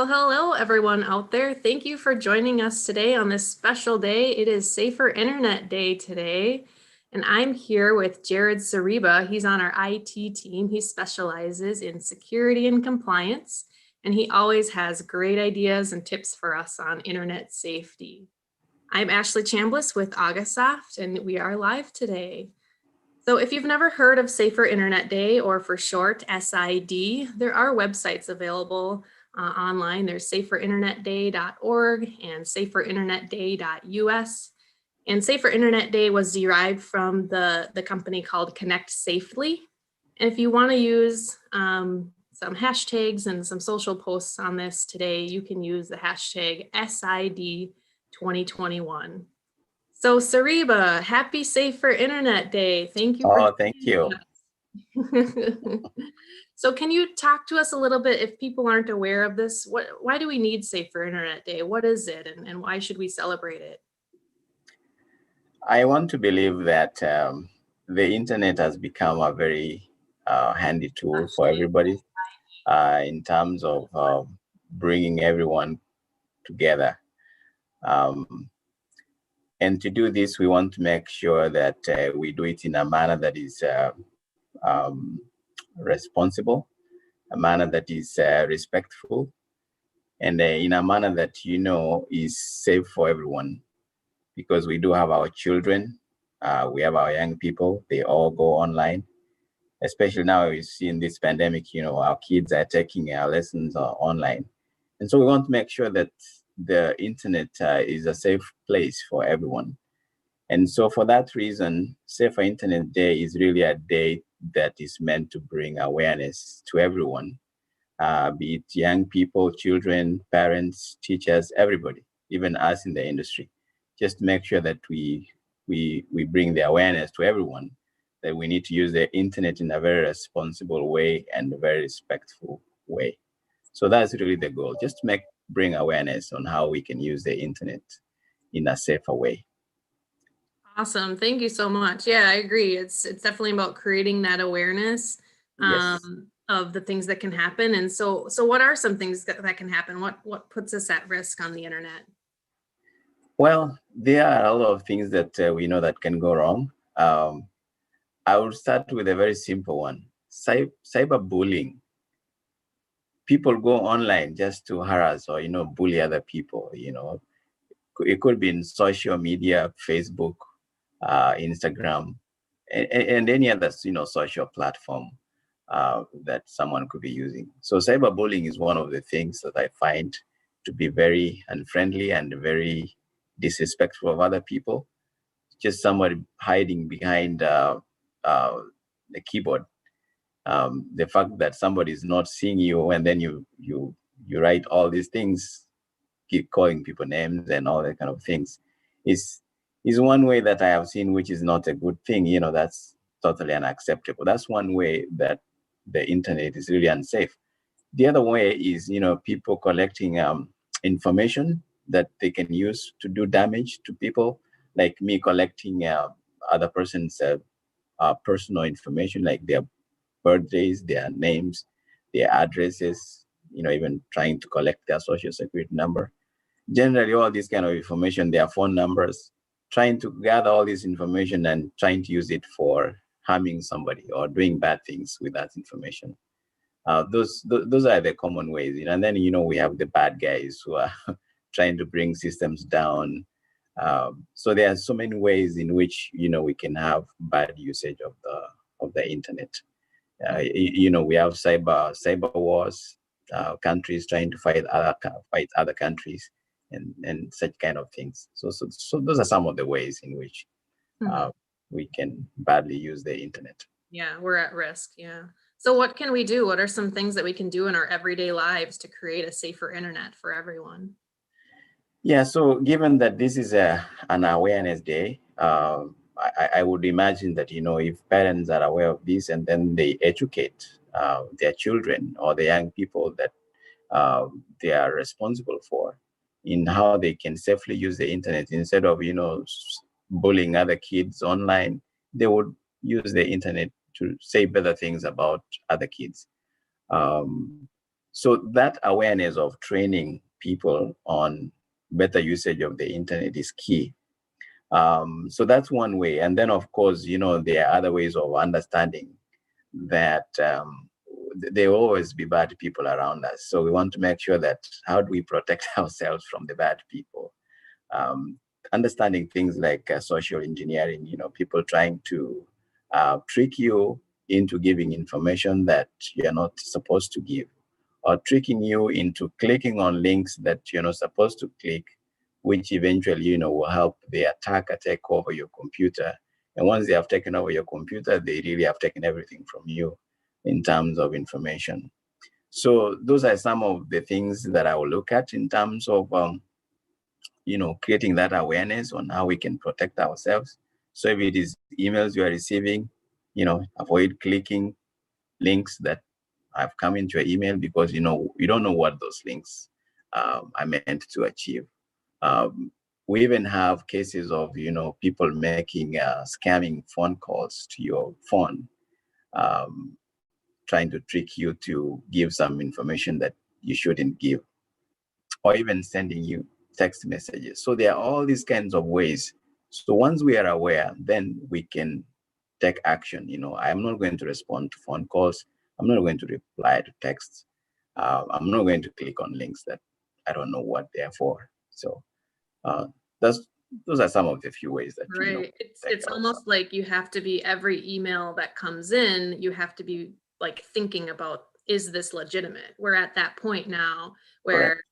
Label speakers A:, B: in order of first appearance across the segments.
A: Well, hello, everyone out there. Thank you for joining us today on this special day. It is Safer Internet Day today, and I'm here with Jared Sariba. He's on our IT team. He specializes in security and compliance, and he always has great ideas and tips for us on internet safety. I'm Ashley Chambliss with Augusoft, and we are live today. So if you've never heard of Safer Internet Day, or for short, SID, there are websites available online. There's saferinternetday.org and saferinternetday.us. And Safer Internet Day was derived from the company called Connect Safely. And if you want to use some hashtags and some social posts on this today, you can use the hashtag SID 2021. So Sariba, happy Safer Internet Day. Thank you for
B: thank you.
A: So can you talk to us a little bit, if people aren't aware of this, why do we need Safer Internet Day? What is it, and why should we celebrate it?
B: I want to believe that the internet has become a very handy tool for everybody in terms of bringing everyone together. And to do this, we want to make sure that we do it in a manner that is responsible, a manner that is respectful, and in a manner that is safe for everyone. Because we do have our children, we have our young people, they all go online. Especially now we see in this pandemic, our kids are taking our lessons online. And so we want to make sure that the internet is a safe place for everyone. And so for that reason, Safer Internet Day is really a day that is meant to bring awareness to everyone, be it young people, children, parents, teachers, everybody, even us in the industry. Just to make sure that we bring the awareness to everyone that we need to use the internet in a very responsible way and a very respectful way. So that's really the goal, just to bring awareness on how we can use the internet in a safer way.
A: Awesome. Thank you so much. Yeah, I agree. It's definitely about creating that awareness
B: Yes.
A: of the things that can happen. And so what are some things that can happen? What puts us at risk on the internet?
B: Well, there are a lot of things that we know that can go wrong. I will start with a very simple one. Cyberbullying. People go online just to harass or, bully other people, It could be in social media, Facebook, Instagram, and any other, social platform that someone could be using. So cyberbullying is one of the things that I find to be very unfriendly and very disrespectful of other people. Just somebody hiding behind the keyboard. The fact that somebody is not seeing you, and then you write all these things, keep calling people names and all that kind of things, is one way that I have seen, which is not a good thing. That's totally unacceptable. That's one way that the internet is really unsafe. The other way is, people collecting information that they can use to do damage to people, like me collecting other person's personal information, like their birthdays, their names, their addresses, even trying to collect their social security number. Generally, all this kind of information, their phone numbers, trying to gather all this information and trying to use it for harming somebody or doing bad things with that information. Those are the common ways. And then, we have the bad guys who are trying to bring systems down. So there are so many ways in which, we can have bad usage of the internet. We have cyber wars, countries trying to fight other countries, and such kind of things. So those are some of the ways in which we can badly use the internet.
A: Yeah, we're at risk. Yeah. So what can we do? What are some things that we can do in our everyday lives to create a safer internet for everyone?
B: Yeah, so given that this is an awareness day, I would imagine that, if parents are aware of this and then they educate their children or the young people that they are responsible for in how they can safely use the internet instead of, bullying other kids online, they would use the internet to say better things about other kids. So that awareness of training people on better usage of the internet is key. So that's one way. And then, of course, there are other ways of understanding that there will always be bad people around us. So we want to make sure that how do we protect ourselves from the bad people? Um, Understanding things like social engineering, people trying to trick you into giving information that you're not supposed to give, or tricking you into clicking on links that you're not supposed to click, which eventually, will help the attacker take over your computer. And once they have taken over your computer, they really have taken everything from you in terms of information. So those are some of the things that I will look at in terms of, creating that awareness on how we can protect ourselves. So if it is emails you are receiving, avoid clicking links that have come into your email, because you don't know what those links are meant to achieve. Um, we even have cases of people making scamming phone calls to your phone, um, trying to trick you to give some information that you shouldn't give, or even sending you text messages. So there are all these kinds of ways. So once we are aware, then we can take action. I'm not going to respond to phone calls. I'm not going to reply to texts. I'm not going to click on links that I don't know what they're for. So uh, that's those are some of the few ways that
A: Right.
B: protect
A: It's
B: ourselves.
A: almost like you have to be, every email that comes in, you have to be like thinking about, is this legitimate? We're at that point now where,
B: Correct.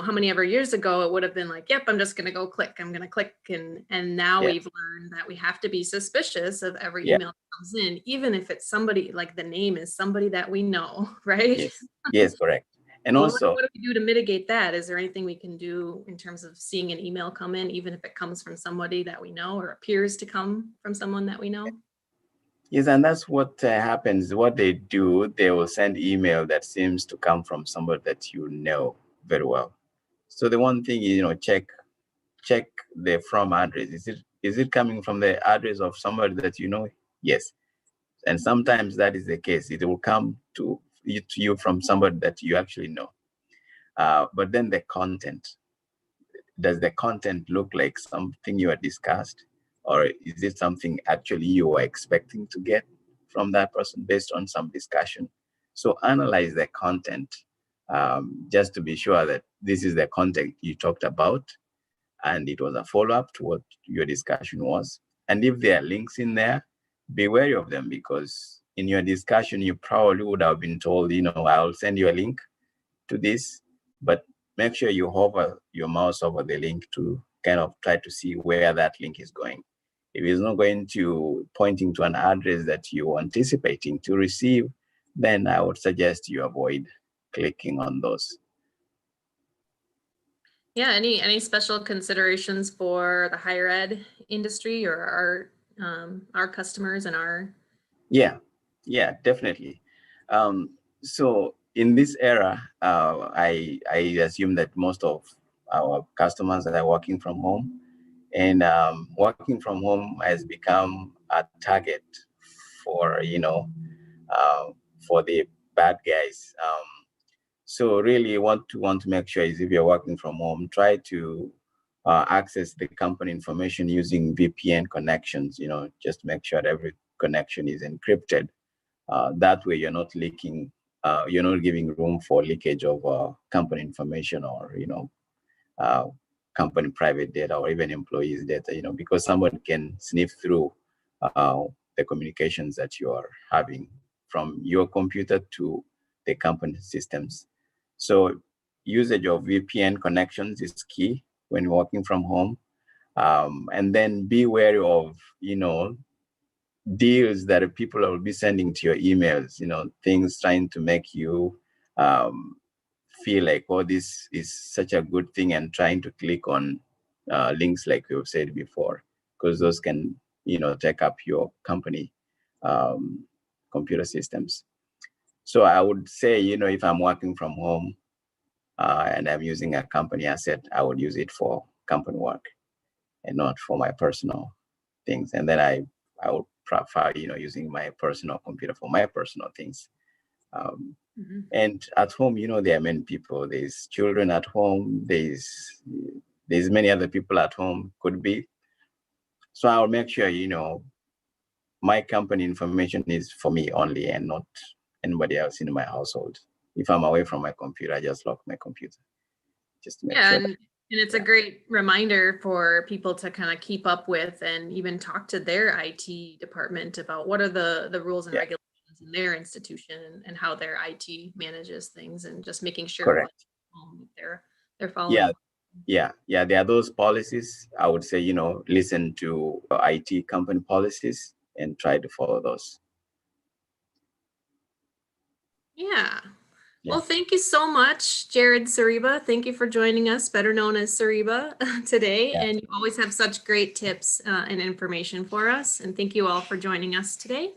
A: how many ever years ago it would have been like, yep, I'm just gonna go click. I'm gonna click. And now
B: Yeah.
A: we've learned that we have to be suspicious of every
B: Yeah.
A: email that comes in, even if it's somebody, like the name is somebody that we know, right?
B: Yes. Yes. Correct. And
A: Well,
B: also,
A: what do we do to mitigate that? Is there anything we can do in terms of seeing an email come in, even if it comes from somebody that we know or appears to come from someone that we know?
B: yes, and that's what happens. What they do, they will send email that seems to come from somebody that you know very well. So the one thing is, check the from address. Is it coming from the address of somebody that you know? Yes. And sometimes that is the case. It will come to you from somebody that you actually know. But then the content, does the content look like something you are discussed, or is it something actually you are expecting to get from that person based on some discussion? So analyze the content, just to be sure that this is the content you talked about and it was a follow-up to what your discussion was. And if there are links in there, be wary of them, because in your discussion you probably would have been told, I'll send you a link to this, but make sure you hover your mouse over the link to kind of try to see where that link is going. If it's not going to pointing to an address that you're anticipating to receive, then I would suggest you avoid clicking on those.
A: Yeah, any special considerations for the higher ed industry or our customers and our
B: Yeah, definitely. So in this era, I assume that most of our customers are working from home, and working from home has become a target for uh, for the bad guys. So really, want to make sure is, if you're working from home, try to access the company information using VPN connections. Just make sure every connection is encrypted. That way, you're not leaking. You're not giving room for leakage of company information, or uh, company private data, or even employees data, because someone can sniff through the communications that you are having from your computer to the company systems. So usage of VPN connections is key when working from home. And then be wary of, deals that people will be sending to your emails, things trying to make you um, feel like, oh, this is such a good thing, and trying to click on links like we've said before, because those can, take up your company um, computer systems. So I would say, if I'm working from home and I'm using a company asset, I would use it for company work and not for my personal things. And then I would prefer, using my personal computer for my personal things.
A: Mhm.
B: And at home, there are many people. There's children at home. There's many other people at home, could be. So I'll make sure, my company information is for me only and not anybody else in my household. If I'm away from my computer, I just lock my computer just to make
A: Yeah,
B: sure
A: and
B: that,
A: it's a
B: yeah,
A: great reminder for people to kind of keep up with and even talk to their IT department about what are the rules and
B: yeah,
A: regulations in their institution and how their IT manages things, and just making sure everyone
B: correct.
A: they're
B: Yeah,
A: following.
B: yeah. There are those policies. I would say, listen to IT company policies and try to follow those.
A: Yeah.
B: Yeah,
A: Well, thank you so much, Jared Sariba. Thank you for joining us, better known as Sariba, today.
B: yeah.
A: And you always have such great tips and information for us. And thank you all for joining us today.